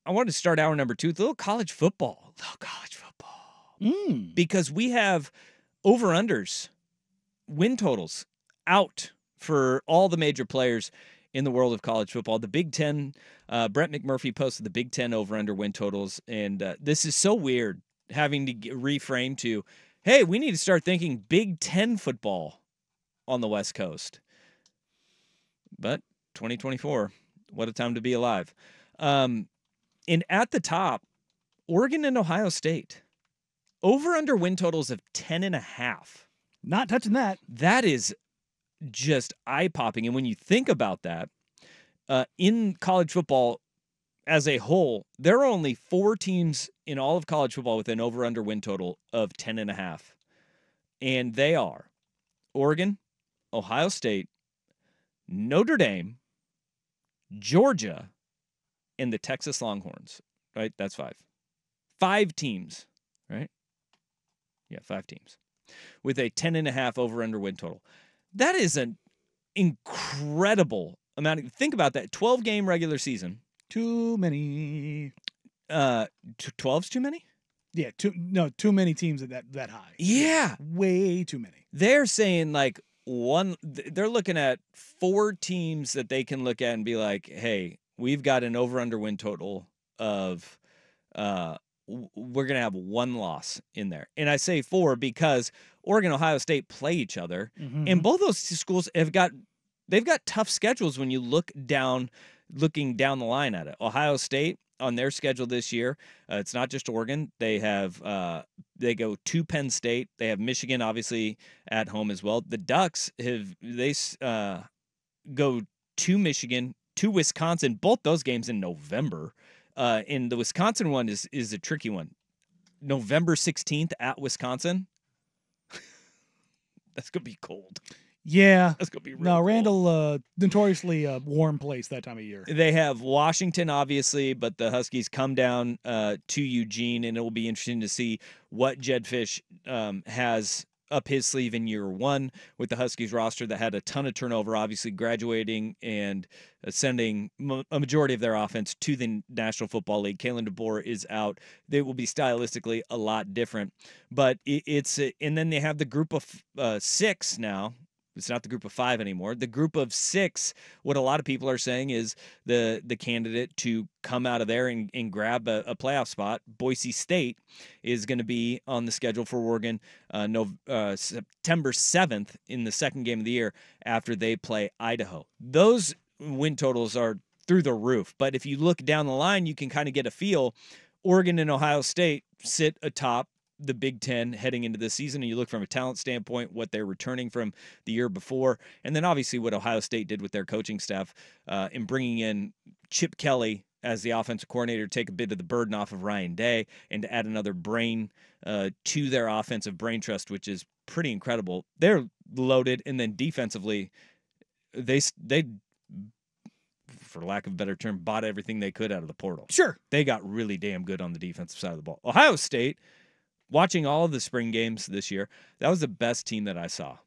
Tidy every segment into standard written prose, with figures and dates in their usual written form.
I wanted to start hour number 2 with a little college football. Because we have over-unders, win totals out for all the major players in the world of college football. The Big Ten, Brett McMurphy posted the Big Ten over-under win totals, and this is so weird having to reframe to, hey, we need to start thinking Big Ten football on the West Coast. But 2024, what a time to be alive. And at the top, Oregon and Ohio State. Over-under win totals of 10.5. Not touching that. That is just eye-popping. And when you think about that, in college football as a whole, there are only 4 teams in all of college football with an over-under win total of 10.5. And they are Oregon, Ohio State, Notre Dame, Georgia, and the Texas Longhorns. Right? That's 5. 5 teams, right? Yeah, 5 teams with a 10.5 over-under win total. That is an incredible amount. Think about that. 12-game regular season. Too many. 12's too many? Yeah, too many teams that high. Yeah. Way too many. They're saying they're looking at 4 teams that they can look at and be like, hey, we've got an over-under win total of we're going to have 1 loss in there. And I say 4 because Oregon, Ohio State play each other. Mm-hmm. And both those schools they've got tough schedules when you looking down the line at it. Ohio State on their schedule this year, it's not just Oregon. They have they go to Penn State. They have Michigan obviously at home as well. The Ducks go to Michigan, to Wisconsin. Both those games in November. And the Wisconsin one is a tricky one. November 16th at Wisconsin. That's going to be cold. Yeah. That's going to be real cold. Randall, notoriously a warm place that time of year. They have Washington, obviously, but the Huskies come down to Eugene, and it will be interesting to see what Jedd Fisch has up his sleeve in year 1 with the Huskies roster that had a ton of turnover, obviously graduating and sending a majority of their offense to the National Football League. Kalen DeBoer is out. They will be stylistically a lot different, but and then they have the group of 6 now. It's not the group of 5 anymore. The group of 6, what a lot of people are saying is the candidate to come out of there and grab a playoff spot. Boise State is going to be on the schedule for Oregon September 7th in the second game of the year after they play Idaho. Those win totals are through the roof. But if you look down the line, you can kind of get a feel. Oregon and Ohio State sit atop the Big Ten heading into this season, and you look from a talent standpoint, what they're returning from the year before, and then obviously what Ohio State did with their coaching staff in bringing in Chip Kelly as the offensive coordinator to take a bit of the burden off of Ryan Day and to add another brain to their offensive brain trust, which is pretty incredible. They're loaded, and then defensively, they for lack of a better term, bought everything they could out of the portal. Sure. They got really damn good on the defensive side of the ball. Ohio State, watching all of the spring games this year, that was the best team that I saw.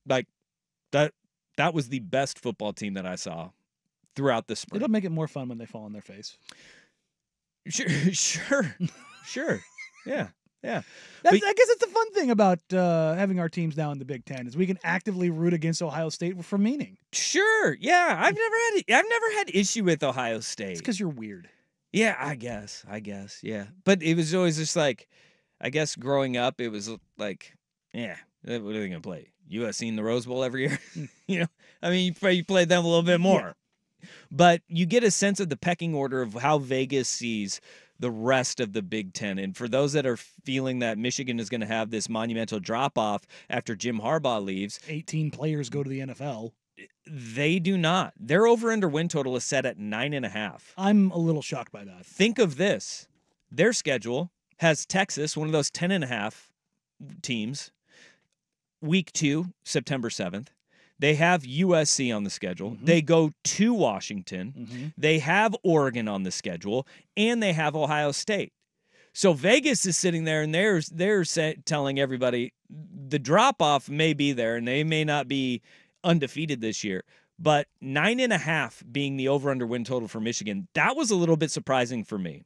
Like, that was the best football team that I saw throughout the spring. It'll make it more fun when they fall on their face. Sure. Yeah. I guess it's the fun thing about having our teams now in the Big Ten is we can actively root against Ohio State for meaning. Sure. Yeah. I've never had issue with Ohio State. It's because you're weird. Yeah, I guess. Yeah. But it was always just like, I guess growing up, it was like, yeah, what are they going to play? USC in the Rose Bowl every year? I mean, you played them a little bit more. Yeah. But you get a sense of the pecking order of how Vegas sees the rest of the Big Ten. And for those that are feeling that Michigan is going to have this monumental drop-off after Jim Harbaugh leaves. 18 players go to the NFL. They do not. Their over-under win total is set at 9.5. I'm a little shocked by that. Think of this. Their schedule has Texas, one of those 10.5 teams, week 2, September 7th. They have USC on the schedule. Mm-hmm. They go to Washington. Mm-hmm. They have Oregon on the schedule, and they have Ohio State. So Vegas is sitting there, and they're telling everybody the drop-off may be there, and they may not be undefeated this year. But 9.5 being the over/under win total for Michigan, that was a little bit surprising for me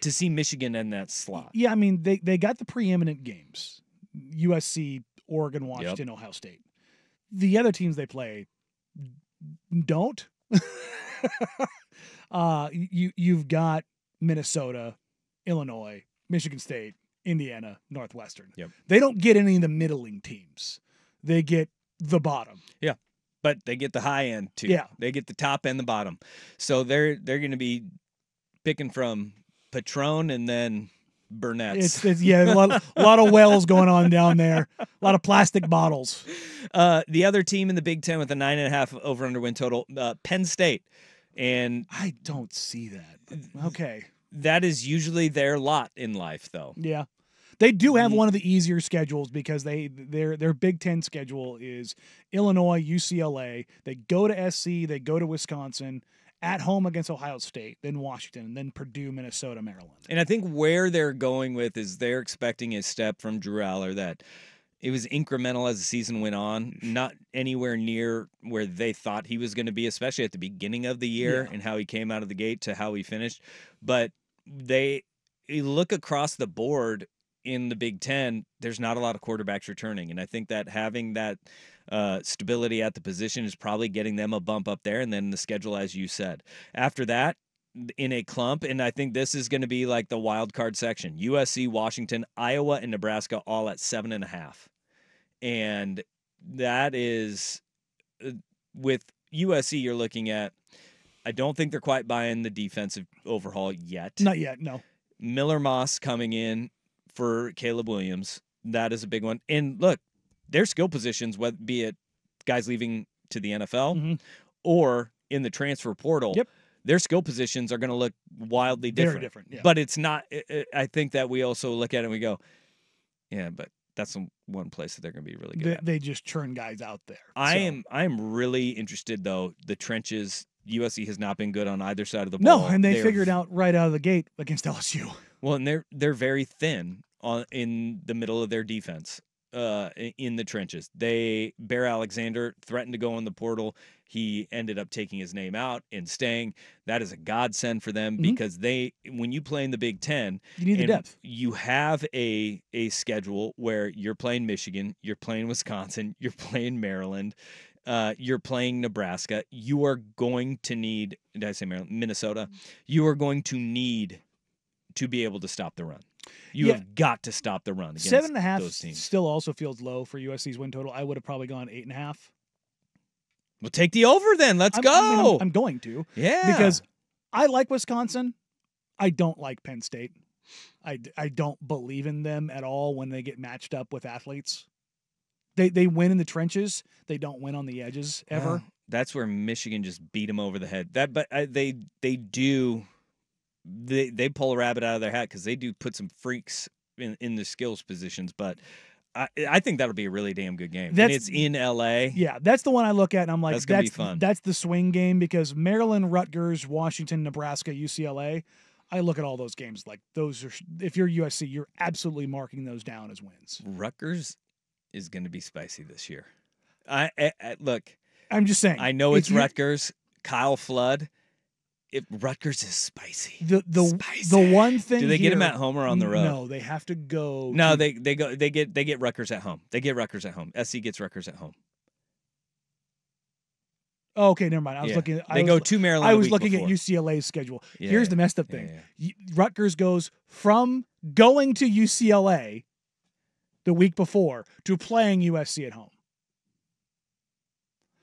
to see Michigan in that slot. Yeah, I mean, they got the preeminent games: USC, Oregon, Washington, Ohio State. The other teams they play don't. You've got Minnesota, Illinois, Michigan State, Indiana, Northwestern. Yep. They don't get any of the middling teams. They get the bottom. Yeah. But they get the high end too. Yeah. They get the top and the bottom. So they're going to be picking from Patron and then Burnett's. It's a lot of wells going on down there. A lot of plastic bottles. The other team in the Big Ten with a 9.5 over/under win total, Penn State. And I don't see that. Okay. That is usually their lot in life, though. Yeah. They do have one of the easier schedules because their Big Ten schedule is Illinois, UCLA. They go to SC, they go to Wisconsin, at home against Ohio State, then Washington, and then Purdue, Minnesota, Maryland. And I think where they're going with is they're expecting a step from Drew Aller that it was incremental as the season went on, not anywhere near where they thought he was going to be, especially at the beginning of the year and how he came out of the gate to how he finished. But you look across the board in the Big Ten, there's not a lot of quarterbacks returning. And I think that having that stability at the position is probably getting them a bump up there. And then the schedule, as you said. After that, in a clump, and I think this is going to be like the wild card section, USC, Washington, Iowa, and Nebraska all at 7.5. And that is, with USC, you're looking at, I don't think they're quite buying the defensive overhaul yet. Not yet, no. Miller Moss coming in for Caleb Williams. That is a big one. And look, their skill positions, whether be it guys leaving to the NFL or in the transfer portal, their skill positions are going to look wildly different. Very different, yeah. But it's not, I think that we also look at it and we go, yeah, but that's one place that they're going to be really good at. They just churn guys out there. I am really interested, though, the trenches. USC has not been good on either side of the No, ball. and they figured out right out of the gate against LSU. Well, and they're very thin in the middle of their defense, in the trenches. Bear Alexander threatened to go in the portal. He ended up taking his name out and staying. That is a godsend for them because when you play in the Big Ten, you need the depth. You have a schedule where you're playing Michigan, you're playing Wisconsin, you're playing Maryland, you're playing Nebraska. You are going to need, did I say Maryland? Minnesota. You are going to need to be able to stop the run. You have got to stop the run against 7.5 those teams. Still also feels low for USC's win total. I would have probably gone 8.5. Well, take the over then. Let's go. I'm going to. Yeah. Because I like Wisconsin. I don't like Penn State. I don't believe in them at all when they get matched up with athletes. They win in the trenches. They don't win on the edges ever. Well, that's where Michigan just beat them over the head. They do. They pull a rabbit out of their hat because they do put some freaks in the skills positions, but I think that'll be a really damn good game. And it's in LA. Yeah, that's the one I look at, and I'm like, that's gonna be fun. That's the swing game because Maryland, Rutgers, Washington, Nebraska, UCLA. I look at all those games like those are. If you're USC, you're absolutely marking those down as wins. Rutgers is going to be spicy this year. Look, I'm just saying. I know it's Rutgers. Kyle Flood. If Rutgers is spicy. The one thing. Do they get him at home or on the road? No, they have to go. No, they get Rutgers at home. They get Rutgers at home. SC gets Rutgers at home. Oh, okay, never mind. I was looking. They go to Maryland. I was looking at UCLA's schedule. Here's the messed up thing. Rutgers goes from going to UCLA the week before to playing USC at home.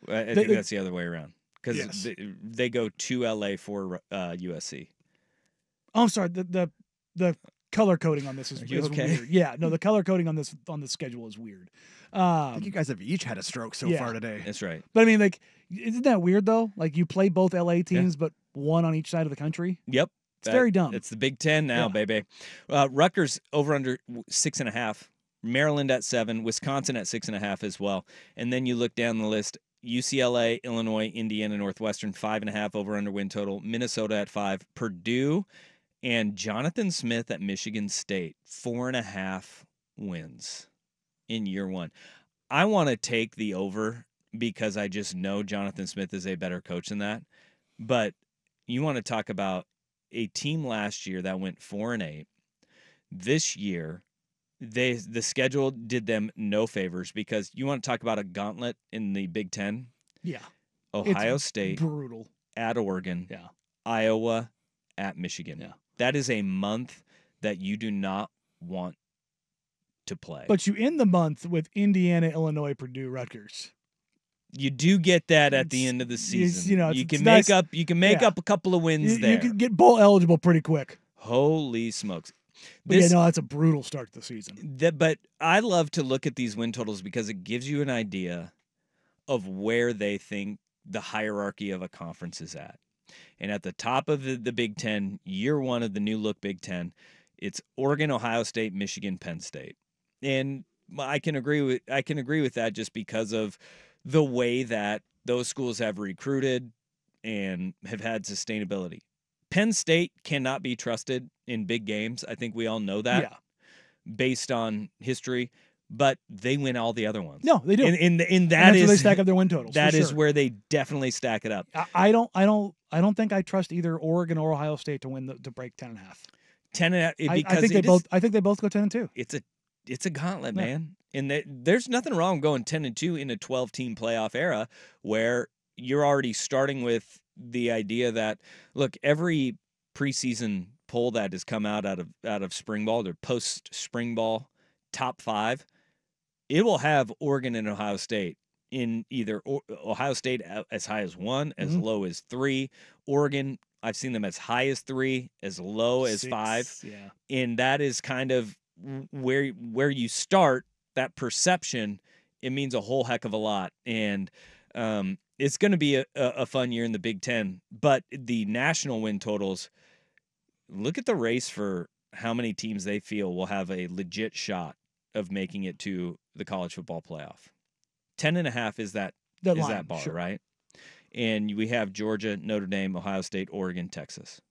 I think that's the other way around. Because they go to LA for USC. Oh, I'm sorry. The color coding on this is weird. Yeah, no, the color coding on the schedule is weird. I think you guys have each had a stroke so far today. That's right. But I mean, like, isn't that weird though? Like, you play both LA teams, but one on each side of the country. Yep. It's very dumb. It's the Big Ten now, baby. Rutgers over under 6.5. Maryland at 7. Wisconsin at 6.5 as well. And then you look down the list. UCLA, Illinois, Indiana, Northwestern, 5.5 over under win total. Minnesota at 5. Purdue and Jonathan Smith at Michigan State, 4.5 wins in year one. I want to take the over because I just know Jonathan Smith is a better coach than that. But you want to talk about a team last year that went 4-8. This year, the schedule did them no favors because you want to talk about a gauntlet in the Big Ten. Yeah. Ohio State, brutal. At Oregon, yeah. Iowa, at Michigan. Yeah. That is a month that you do not want to play. But you end the month with Indiana, Illinois, Purdue, Rutgers. You do get that at the end of the season. You can make up a couple of wins there. You can get bowl eligible pretty quick. Holy smokes. That's a brutal start to the season. But I love to look at these win totals because it gives you an idea of where they think the hierarchy of a conference is at. And at the top of the Big Ten, year one of the new look Big Ten, it's Oregon, Ohio State, Michigan, Penn State. And I can agree with that just because of the way that those schools have recruited and have had sustainability. Penn State cannot be trusted in big games. I think we all know that based on history, but they win all the other ones. No, they do. And that's where they stack up their win totals. That is where they definitely stack it up. I don't think I trust either Oregon or Ohio State to break 10.5. 10.5 because I think they both go 10-2. It's a gauntlet, man. And there's nothing wrong going 10-2 in a 12-team playoff era where you're already starting with the idea that, look, every preseason poll that has come out of spring ball, their post spring ball top 5, it will have Oregon and Ohio State in either Ohio State as high as 1, as low as 3. Oregon, I've seen them as high as 3, as low as 6, 5. Yeah. And that is kind of where you start that perception. It means a whole heck of a lot. And it's going to be a fun year in the Big Ten. But the national win totals, look at the race for how many teams they feel will have a legit shot of making it to the college football playoff. 10.5 is that bar, sure. Right? And we have Georgia, Notre Dame, Ohio State, Oregon, Texas.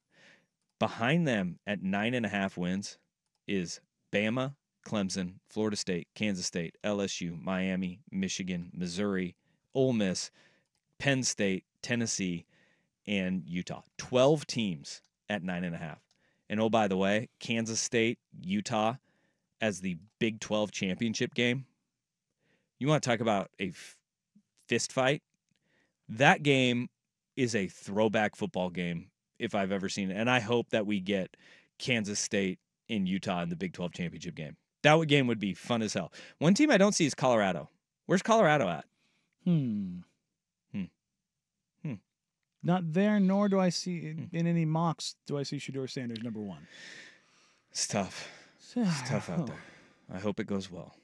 Behind them at 9.5 wins is Bama, Clemson, Florida State, Kansas State, LSU, Miami, Michigan, Missouri, Ole Miss, Penn State, Tennessee, and Utah. 12 teams at 9.5. And oh, by the way, Kansas State, Utah as the Big 12 championship game. You want to talk about a fist fight? That game is a throwback football game if I've ever seen it. And I hope that we get Kansas State in Utah in the Big 12 championship game. That game would be fun as hell. One team I don't see is Colorado. Where's Colorado at? Not there, nor do I see in any mocks do I see Shedeur Sanders number 1. It's tough. It's tough out there. I hope it goes well.